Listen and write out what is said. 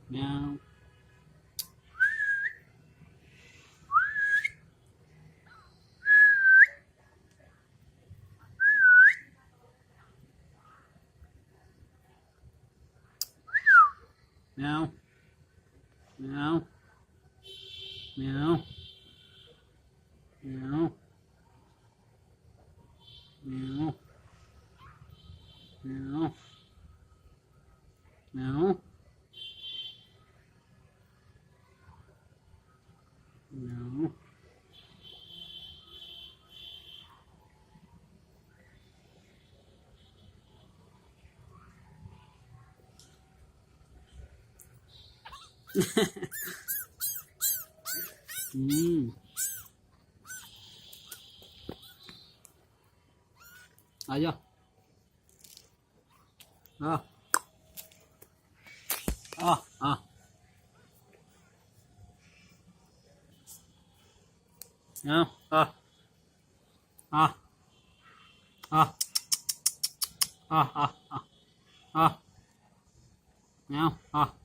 Meow. Meow. Meow. Meow. Meow. Meow. Meow. Meow. Meow. À chưa? À. À. À. Nào. À. À. À. À. À. À. À. Nào. À.